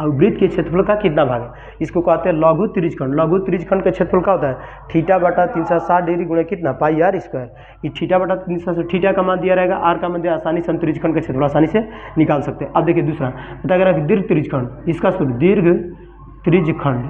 और वृत्त के क्षेत्रफल का कितना भाग है, इसको कहते हैं लघु त्रिज्यखंड। लघु त्रिज्यखंड का क्षेत्रफल क्या होता है, थीटा बटा 360 डिग्री गुणे कितना, पाई आर स्क्वायर। ये थीटा बटा 360, थीटा का मान दिया रहेगा, आर का मान दिया, आसानी से हम त्रिज्यखंड का क्षेत्रफल आसानी से निकाल सकते हैं। अब देखिए दूसरा बताया गया कि दीर्घ त्रिज्यखंड, इसका सूत्र दीर्घ त्रिज्यखंड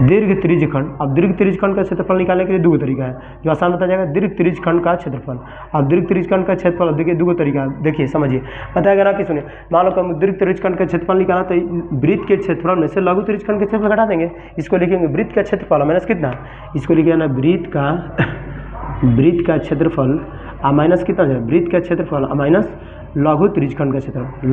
दीर्घ त्रिज्यखंड। अब दीर्घ त्रिज्यखंड का क्षेत्रफल निकालने के लिए दो तरीका है, जो आसान बताया जाएगा दीर्घ त्रिज्यखंड का क्षेत्रफल। अब दीर्घ त्रिज्यखंड का क्षेत्रफल देखिए दो तरीका है, देखिए समझिए बताया गया ना कि सुनिए, मान लो हम दीर्घ त्रिज्यखंड का क्षेत्रफल निकाला तो वृत्त के क्षेत्रफल में से लघु त्रिज्यखंड के क्षेत्रफल घटा देंगे। इसको लिखेंगे वृत्त का क्षेत्रफल माइनस कितना, इसको लिखे ना वृत्त का क्षेत्रफल माइनस कितना है, वृत्त का क्षेत्रफल माइनस लघु त्रिज्यखंड का क्षेत्रफल।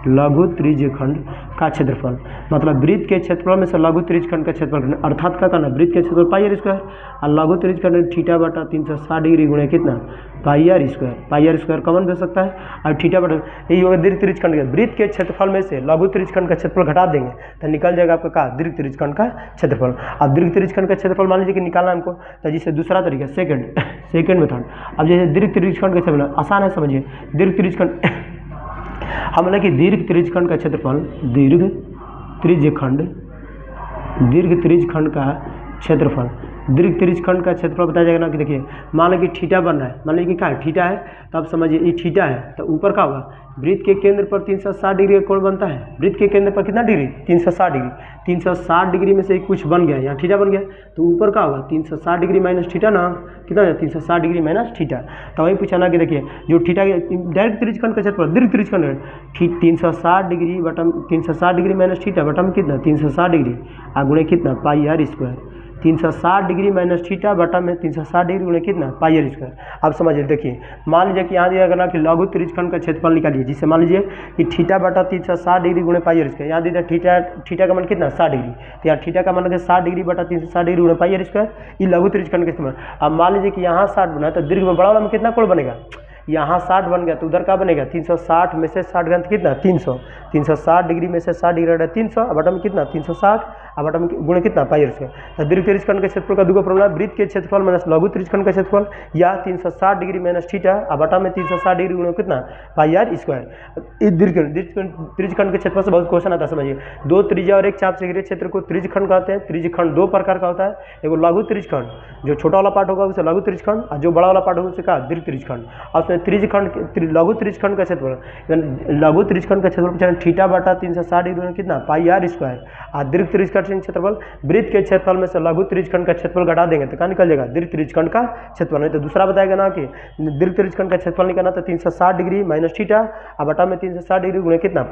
लघु त्रिज्यखंड का क्षेत्रफल मतलब वृत्त के क्षेत्रफल में से लघु त्रिज्यखंड का क्षेत्रफल, अर्थात क्या करना, वृत्त के क्षेत्रफल पाई आर स्क्वायर और लघु त्रिज्यखंड थीटा बटा 360 डिग्री गुणे कितना, pi r square. Pi r square common दे सकता है और थीटा बटा, यही होगा दीर्घ त्रिज्यखंड का। वृत्त के क्षेत्रफल में से लघु त्रिज्यखंड का क्षेत्रफल घटा देंगे तो निकल जाएगा आपका क्या, दीर्घ त्रिज्यखंड का क्षेत्रफल। अब दीर्घ त्रिज्यखंड का क्षेत्रफल मान लीजिए कि निकालना हमको, तो जिससे दूसरा तरीका सेकंड मेथड। अब जैसे दीर्घ त्रिज्यखंड का क्षेत्रफल आसान है, समझिए दीर्घ त्रिज्यखंड हम बोले कि दीर्घ त्रिज्यखंड का क्षेत्रफल, दीर्घ त्रिज्यखंड का क्षेत्रफल, दीर्घ त्रिज्यखंड का क्षेत्रफल बताया जाएगा ना कि देखिए मान लो कि थीटा बन रहा है, मान लीजिए कि क्या है, थीटा है, तो आप समझिए ये थीटा है, तो ऊपर क्या होगा, वृत्त के केंद्र पर 360 डिग्री का कोण बनता है। वृत्त के केंद्र पर कितना डिग्री, 360 डिग्री। 360 डिग्री में से कुछ बन गया, यहाँ थीटा बन गया, तो ऊपर क्या होगा 360 डिग्री माइनस थीटा ना, कितना है 360 डिग्री माइनस थीटा। तो वही पूछा ना कि देखिए जो थीटा डायरेक्ट त्रिज्यखंड का क्षेत्रफल, दीर्घ त्रिज्यखंड 360 डिग्री बटम 360 डिग्री माइनस थीटा बटम कितना 360 डिग्री गुणे कितना, pi r square. 360 degree minus theta बटा में 360 डिग्री गुणे कितना, पाई आर स्क्वायर। अब समझिए देखिए मान लीजिए कि यहाँ दिया गया कि लघु त्रिज्यखंड का क्षेत्रफल निकालिए, जिससे मान लीजिए कि थीटा बटा 360 डिग्री गुणे पाई आर स्क्वायर। यहाँ दिया थीटा का मान कितना 60 डिग्री, तो यहाँ थीटा का मान 60 डिग्री बटा 360 डिग्री गुणे पाई आर स्क्वायर। ये लघु त्रिज्यखंड का क्षेत्रफल। अब मान लीजिए कि यहाँ 60 बना तो दीर्घ में बड़ा वाला में कितना कोण बनेगा, यहाँ 60 बन गया तो उधर क्या बनेगा 360 में से 60 गया तो कितना 300। 360 डिग्री में से 60 डिग्री घटा 300, अब बटा में कितना 360, अब बटा में गुणे कितना पाई आर स्क्वायर। तो दीर्घ त्रिज्यखंड के क्षेत्रफल का दूसरा फॉर्मूला वृत्त के क्षेत्रफल माइनस लघु त्रिज्यखंड का क्षेत्रफल या 360 डिग्री माइनस थीटा, अब बटा में 360 डिग्री गुणे कितना पाई आर स्क्वायर। इस दीर्घ त्रिज्यखंड के क्षेत्रफल से बहुत क्वेश्चन आता है, समझिए दो त्रिज्या और एक चाप से घिरे क्षेत्र को त्रिज्यखंड कहते हैं। त्रिज्यखंड दो प्रकार का होता है, एगो लघु त्रिज्यखंड, जो छोटा वाला पार्ट होगा उसे लघु त्रिज्यखंड, और जो बड़ा वाला पार्ट होगा उसे क्या दीर्घ त्रिज्यखंड। और उसमें लघु त्रिज्यखंड का क्षेत्रफल, लघु त्रिज्यखंड का क्षेत्रफल थीटा बटा 360 डिग्री कितना पाई आर स्क्वायर। और दीर्घ त्रिज्यखंड क्षेत्रफल वृत्त के क्षेत्रफल में से लघु त्रिज्यखंड का क्षेत्रफल घटा देंगे तो क्या निकल जाएगा, दीर्घ त्रिज्यखंड का क्षेत्रफल। नहीं तो दूसरा बताएगा ना कि दीर्घ त्रिज्यखंड का क्षेत्रफल निकालना तो 360 डिग्री माइनस थीटा, और बटा में 360 डिग्री गुणे कितना